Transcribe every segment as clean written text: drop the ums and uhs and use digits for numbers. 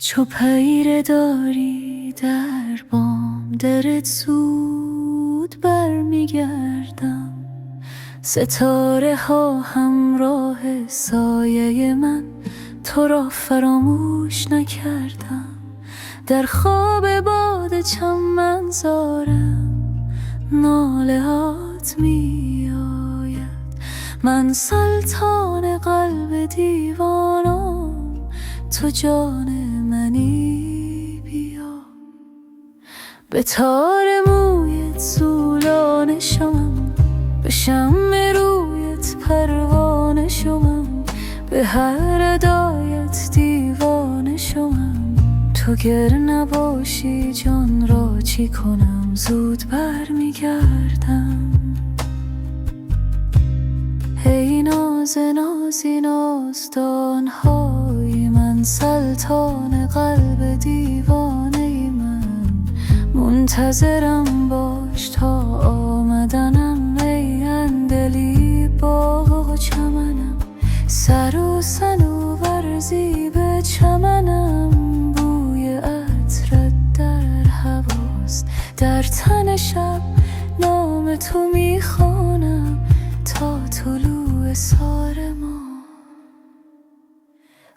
چو پیر داری در بام درت زود برمیگردم. ستاره ها همراه سایه من، تو را فراموش نکردم. در خواب باد چمن زارم، ناله هات می آید. من سلطان قلب دیوانم، تو جان منی بیا. به تار مویت زولانه شوم، به شمع رویت پروانه شوم، به هر ادایت دیوانه شوم. تو گر نباشی جان را چی کنم؟ زود برمیگردم. ای ناز نازی نازدانهای من، سلطان قلب دیوانه من. منتظرم باش تا آمدنم، ای اندلی باغ و چمنم. سر و صنوبر زیب چمنم، بوی عطرت در هواست. در تن شب نام تو میخوانم، تا طلوع سار ما.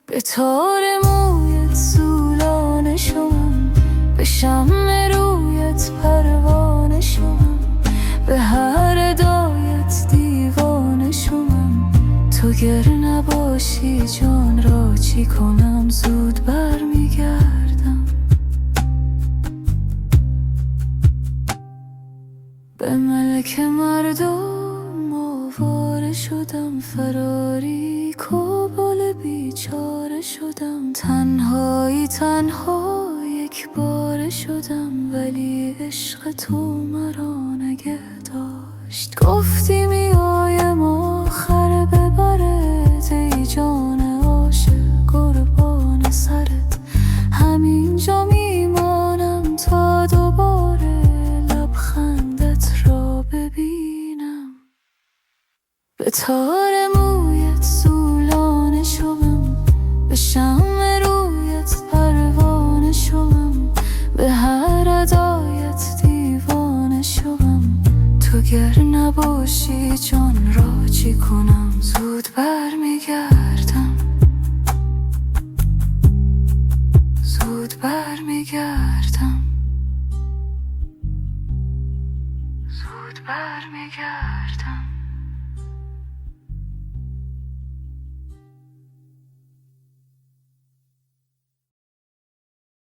به تار مویت زولانه شوم، به شمع رویت پروانه شوم، به هر ادایت دیوانه شوم. تو گر نباشی جان را چی کنم؟ زود برمیگردم. به ملک مردم آواره شدم، فراری کابل بیچاره شدم. تنهایی تنها یک باره شدم، ولی عشق تو مرا نگه داشت. گفتی میایم آخر ببرت، ای جان عاشق قربان سرت. همینجا میمانم تا دوباره لبخندت را ببینم. به تار مویت زولانه شوم، به شمع رویت پروانه شوم، به هر ادایت دیوانه شوم. تو گر نباشی جان را چی کنم؟ زود برمیگردم. زود برمیگردم. زود برمیگردم.